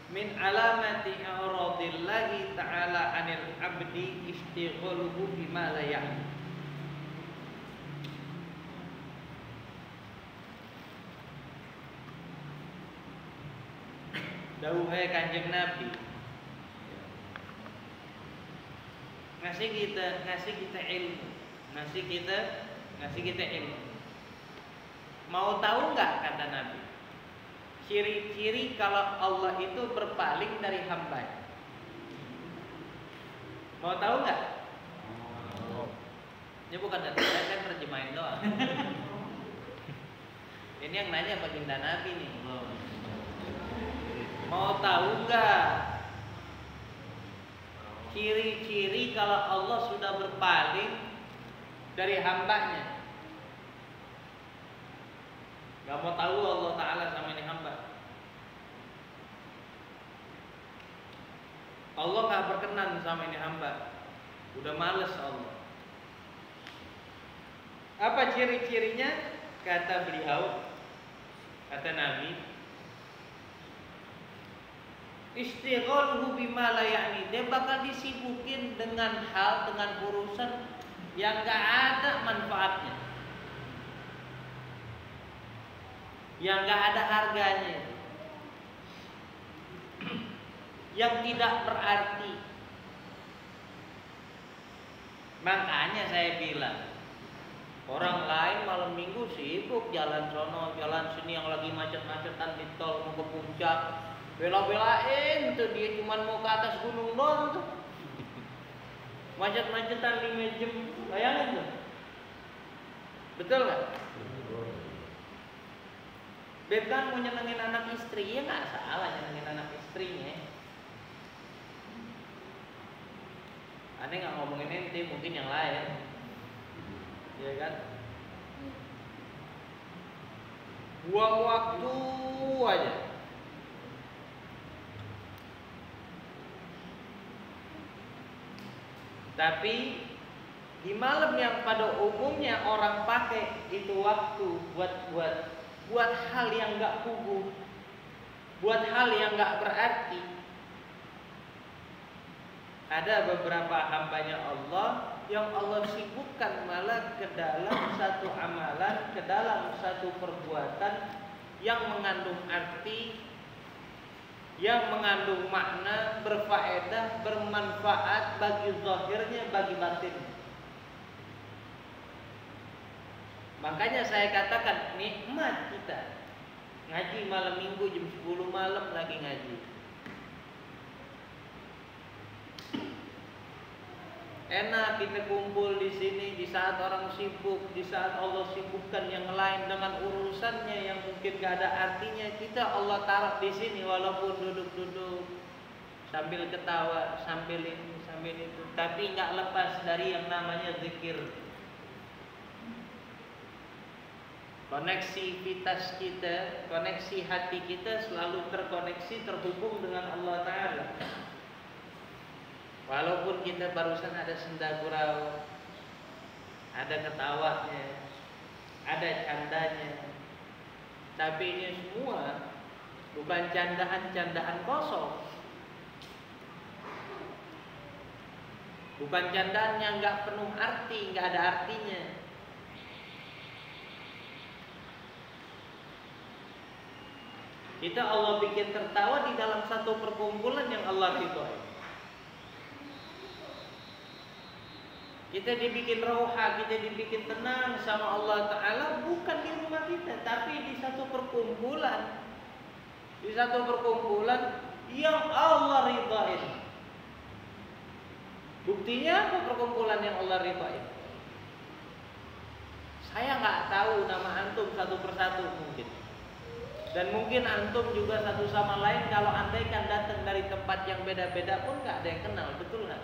min alamati i'radillahi ta'ala 'anil 'abdi istighaluhu bima la ya'ni. Dawuhe Kanjeng Nabi ngasih kita ilmu, ngasih kita ilmu. Mau tahu nggak kata Nabi? Ciri-ciri kalau Allah itu berpaling dari hamba. Mau tahu nggak? Ini bukan dari saya kan terjemahin doang. Ini yang nanya baginda Nabi nih. Mau tahu nggak ciri-ciri kalau Allah sudah berpaling dari hambanya? Gak mau tahu Allah Ta'ala sama ini hamba. Allah gak berkenan sama ini hamba. Udah males Allah. Apa ciri-cirinya? Kata beliau, kata Nabi, istighaluhu bima la ya'ni. Dia bakal disibukin dengan hal, dengan urusan yang gak ada manfaatnya, yang gak ada harganya, yang tidak berarti. Makanya saya bilang, orang lain malam minggu sibuk jalan sono, jalan sini, yang lagi macet-macetan di tol mau ke puncak, bela-belain tuh dia cuman mau ke atas gunung doang tuh. Macet-macetan 5 jam, bayangin tuh. Betul gak? Beb kan mau nyenengin anak istri, ya gak salah nyenengin anak istrinya. Aneh gak ngomongin ente, mungkin yang lain. Ya kan? Buang waktu aja. Tapi di malam yang pada umumnya orang pakai itu waktu buat hal yang gak puguh, buat hal yang gak berarti. Ada beberapa hambanya Allah yang Allah sibukkan malah ke dalam satu amalan, ke dalam satu perbuatan yang mengandung arti, yang mengandung makna, berfaedah, bermanfaat bagi zahirnya, bagi batinnya. Makanya saya katakan nikmat kita ngaji malam minggu jam 10 malam lagi ngaji. Enak kita kumpul di sini di saat orang sibuk, di saat Allah sibukkan yang lain dengan urusannya yang mungkin gak ada artinya. Kita Allah taruh di sini walaupun duduk-duduk sambil ketawa, sambil ini, sambil itu, tapi nggak lepas dari yang namanya zikir. Koneksivitas kita, koneksi hati kita selalu terkoneksi, terhubung dengan Allah Ta'ala. Walaupun kita barusan ada senda gurau, ada ketawanya, ada candanya, tapi ini semua bukan candaan-candaan kosong, bukan candaan yang gak penuh arti, gak ada artinya. Kita Allah bikin tertawa di dalam satu perkumpulan yang Allah ridhoi. Kita dibikin roha, kita dibikin tenang sama Allah Ta'ala, bukan di rumah kita, tapi di satu perkumpulan. Di satu perkumpulan yang Allah ridhain. Buktinya apa perkumpulan yang Allah ridhain? Saya nggak tahu nama antum satu persatu mungkin. Dan mungkin antum juga satu sama lain kalau andaikan datang dari tempat yang beda-beda pun nggak ada yang kenal, betul nggak?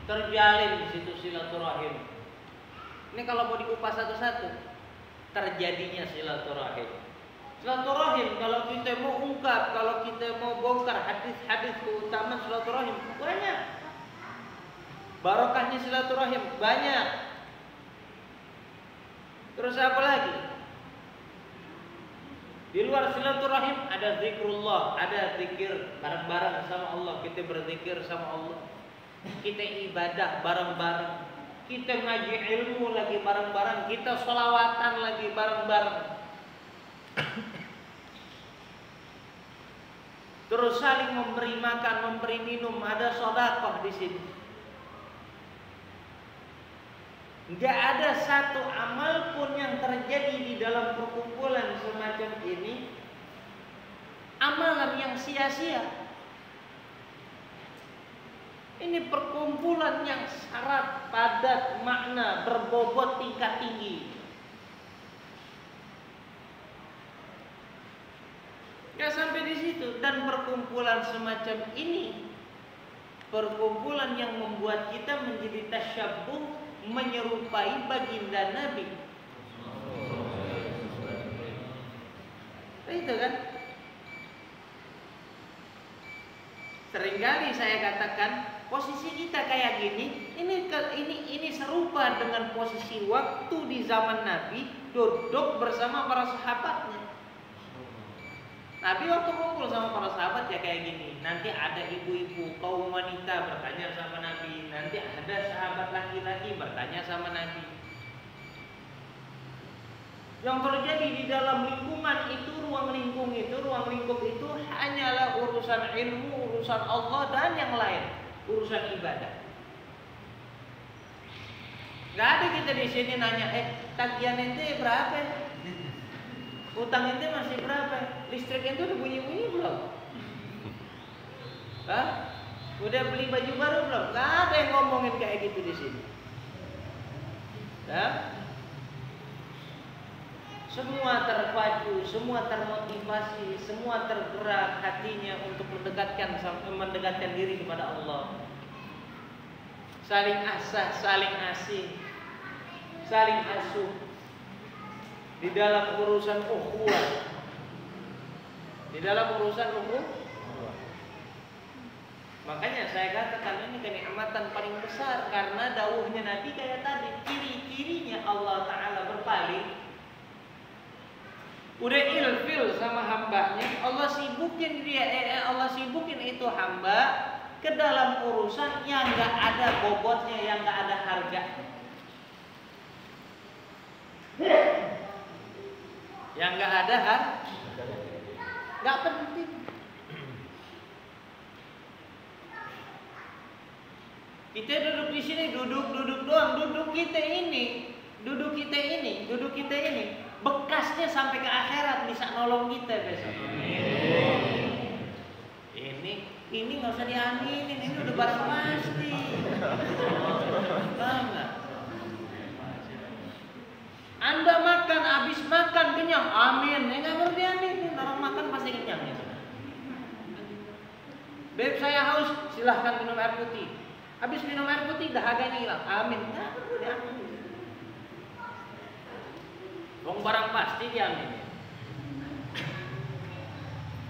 Terjalin di situ silaturahim. Ini kalau mau dikupas satu-satu, terjadinya silaturahim. Silaturahim kalau kita mau ungkap, kalau kita mau bongkar hadis-hadis keutamaan silaturahim banyak. Barokahnya silaturahim banyak. Terus apa lagi? Di luar silaturahim ada zikrullah, ada zikir bareng-bareng sama Allah. Kita berzikir sama Allah. Kita ibadah bareng-bareng. Kita ngaji ilmu lagi bareng-bareng. Kita sholawatan lagi bareng-bareng. Terus saling memberi makan, memberi minum. Ada sedekah di sini. Enggak ada satu amal pun yang terjadi di dalam perkumpulan semacam ini amalan yang sia-sia. Ini perkumpulan yang syarat, padat, makna, berbobot tingkat tinggi. Gak sampai di situ. Dan perkumpulan semacam ini, perkumpulan yang membuat kita menjadi tasyabbuh, menyerupai baginda Nabi. Itu kan? Seringkali saya katakan posisi kita kayak gini, ini serupa dengan posisi waktu di zaman Nabi duduk bersama para sahabatnya. Nabi waktu kumpul sama para sahabat ya kayak gini. Nanti ada ibu-ibu, kaum wanita bertanya sama Nabi. Nanti ada sahabat laki-laki bertanya sama Nabi. Yang terjadi di dalam lingkungan itu, ruang lingkup itu hanyalah urusan ilmu, urusan Allah dan yang lain, urusan ibadah. Gak ada kita di sini nanya, tagihan ente berapa? Utang ente masih berapa? Listrik ente udah bunyi-bunyi belum? Hah? Udah beli baju baru belum? Gak ada yang ngomongin kayak gitu di sini. Ya? Semua terpacu, semua termotivasi, semua tergerak hatinya untuk mendekatkan diri kepada Allah. Saling asah, saling asih, saling asuh di dalam urusan ukhuwah. Di dalam urusan ukhuwah. Makanya saya katakan ini kenikmatan paling besar karena dawuhnya Nabi kayak tadi, ciri-cirinya Allah Ta'ala berpaling. Udah ilfil sama hambanya, Allah sibukin itu hamba ke dalam urusan yang gak ada bobotnya, yang gak ada harganya, yang gak ada gak penting. Kita duduk di sini, duduk doang, duduk kita ini bekasnya sampai ke akhirat bisa nolong kita besok. Ini nggak usah diaminin, ini udah barang pasti. Paham nggak? Anda makan, habis makan kenyang, amin. Nggak perlu diaminin, orang makan pasti kenyang. Ya. Beb saya haus, silahkan minum air putih. Habis minum air putih dahaganya hilang, amin. Nggak perlu diaminin. Wong barang pasti diaminin.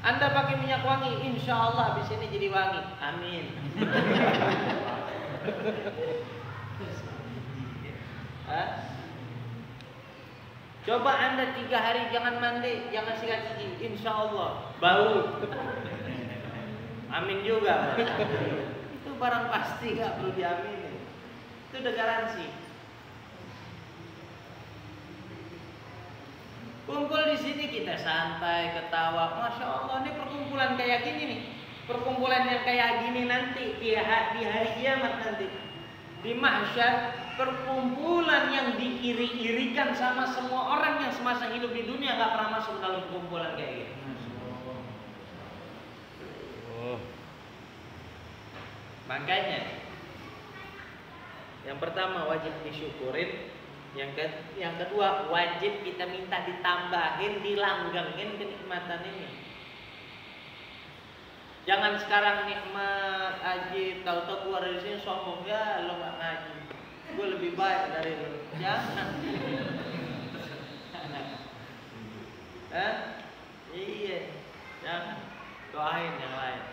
Anda pakai minyak wangi, insya Allah habis ini jadi wangi, amin. Coba Anda 3 hari jangan mandi, jangan sikat gigi, insya Allah bau, amin juga. Itu barang pasti gak perlu diaminin. Itu udah garansi. Kumpul di sini kita santai, ketawa, masya Allah. Ini perkumpulan kayak gini nih, perkumpulan yang kayak gini nanti di hari kiamat nanti di mahsyar, perkumpulan yang diiri-irikan sama semua orang yang semasa hidup di dunia nggak pernah masuk dalam perkumpulan kayak gini. Makanya yang pertama wajib disyukurin. Yang kedua wajib kita minta ditambahin, dilanggengin kenikmatan ini. Jangan sekarang nikmat aji, tahu-tahu keluar dari sini sombong, ya lo gak ngaji, gue lebih baik dari lo. Jangan. Iya, jangan. Doain yang lain.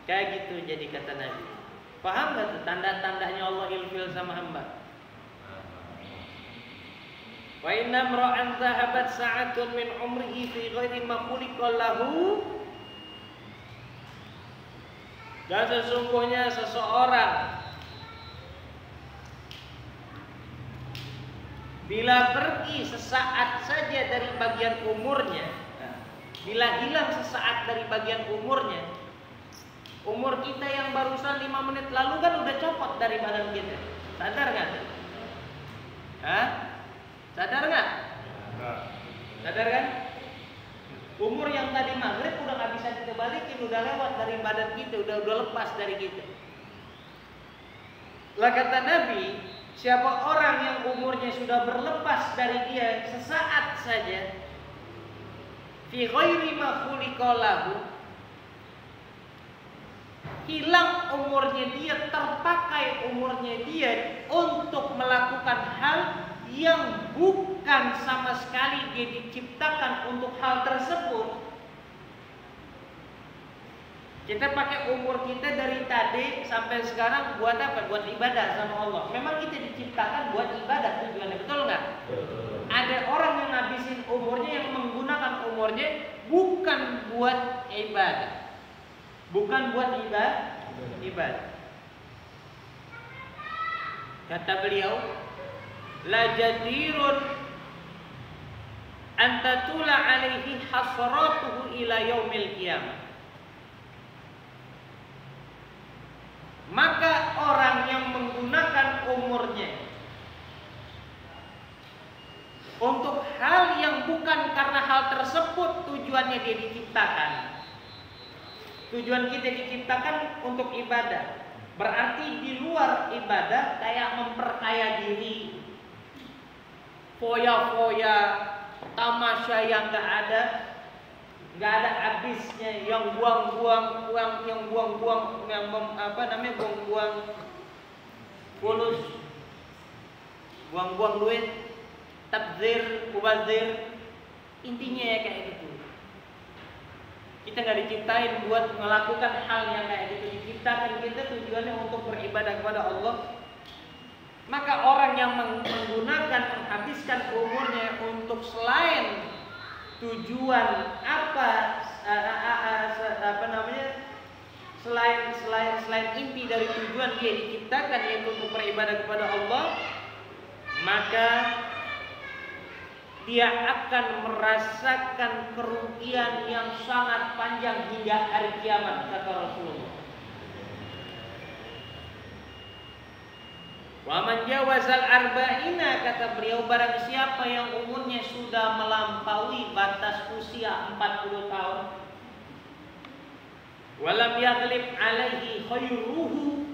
Kayak gitu jadi kata Nabi. Paham gak tuh tanda-tandanya Allah ilfil sama hamba? Wa inna imra'an dhahabat sa'atun min umrihi fi ghairi ma khuliqa lahu. Dan sesungguhnya seseorang bila pergi sesaat saja dari bagian umurnya, bila hilang sesaat dari bagian umurnya, umur kita yang barusan 5 menit lalu kan udah copot dari badan kita. Sadar nggak? Hah? Sadar nggak? Sadar kan? Umur yang tadi maghrib udah nggak bisa kita balikin, udah lewat dari badan kita, udah lepas dari kita. Lah kata Nabi, siapa orang yang umurnya sudah berlepas dari dia sesaat saja, fi ghairi ma khuliqa lahu, hilang umurnya dia, terpakai umurnya dia untuk melakukan hal yang bukan sama sekali dia diciptakan untuk hal tersebut. Kita pakai umur kita dari tadi sampai sekarang buat apa? Buat ibadah sama Allah. Memang kita diciptakan buat ibadah tujuannya, betul nggak? Ada orang yang ngabisin umurnya, yang menggunakan umurnya bukan buat ibadah, bukan buat ibadah. Kata beliau, la jadirun antatula alaihi hasratuhu ila yaumil qiyamah. Maka orang yang menggunakan umurnya untuk hal yang bukan karena hal tersebut tujuannya dia diciptakan. Tujuan kita diciptakan untuk ibadah. Berarti di luar ibadah kayak memperkaya diri, foya-foya, tamasya yang nggak ada habisnya, yang buang-buang uang, yang buang-buang, yang buang-buang fulus, buang-buang duit, tabzir, mubazir, intinya ya kayak gitu. Kita nggak diciptain buat melakukan hal yang kayak gitu. Diciptakan kita tujuannya untuk beribadah kepada Allah. Maka orang yang menggunakan, menghabiskan umurnya untuk selain tujuan selain inti dari tujuan dia diciptakan, yaitu untuk beribadah kepada Allah, maka dia akan merasakan kerugian yang sangat panjang hingga hari kiamat, kata Rasulullah. Wa man jawazal arba'ina, kata beliau, barang siapa yang umurnya sudah melampaui batas usia 40 tahun, walam yaghlib alaihi khairuhu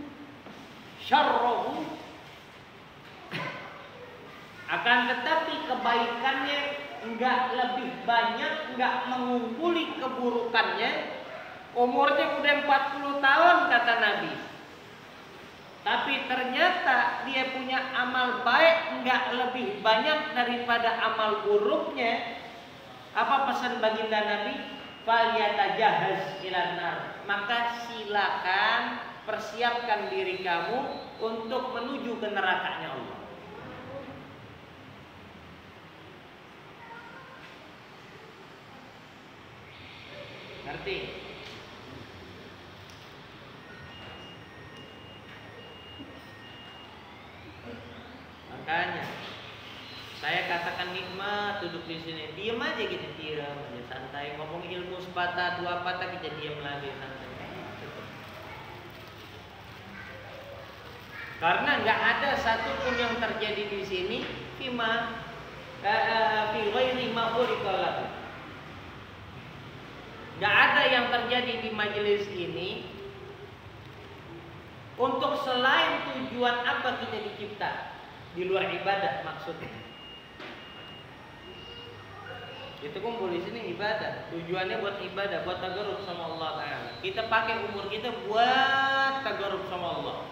syarruhu, akan tetapi kebaikannya enggak lebih banyak, enggak mengumpuli keburukannya, umurnya udah 40 tahun kata Nabi, tapi ternyata dia punya amal baik enggak lebih banyak daripada amal buruknya. Apa pesan baginda Nabi? Falyatajahaz ilan nar, maka silakan persiapkan diri kamu untuk menuju ke nerakanya Allah. Ngerti? Makanya saya katakan nikmat duduk di sini, diam aja gitu, diam aja santai, ngomong ilmu sepatah dua patah kita diam lagi santai. Karena nggak ada satupun yang terjadi di sini fi ghairi ma khuliqa lahu. Nggak ada yang terjadi di majelis ini untuk selain tujuan apa kita dicipta, di luar ibadah maksudnya. Itu kumpul di sini ibadah, tujuannya buat ibadah, buat tagarrub sama Allah Ta'ala. Kita pakai umur kita buat tagarrub sama Allah,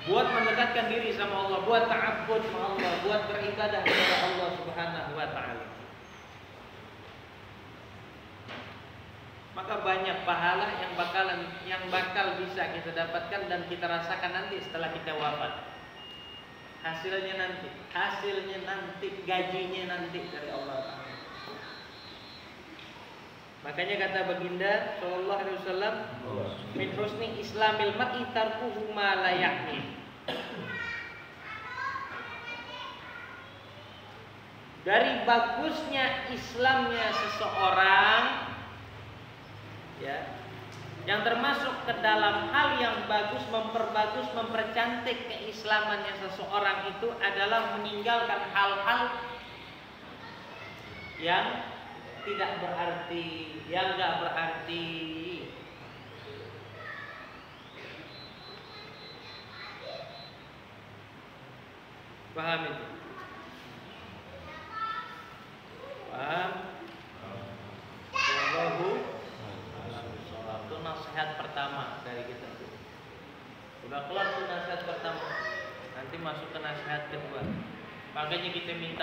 buat mendekatkan diri sama Allah, buat ta'abbud sama Allah, buat beribadah kepada Allah Subhanahu wa Ta'ala. Maka banyak pahala yang bakal bisa kita dapatkan dan kita rasakan nanti setelah kita wafat. hasilnya nanti, gajinya nanti dari Allah Ta'ala. Makanya kata baginda Sallallahu Alaihi Wasallam, min husni islamil mar'i tarkuhu ma la ya'ni. Dari bagusnya Islamnya seseorang, ya, yang termasuk ke dalam hal yang bagus, memperbagus, mempercantik keislamannya seseorang itu adalah meninggalkan hal-hal yang tidak berarti, yang enggak berarti. Paham itu? Paham? Wallahu itu nasihat pertama dari kita. Udah kelar tuh nasihat pertama. Nanti masuk ke nasihat kedua. Makanya kita minta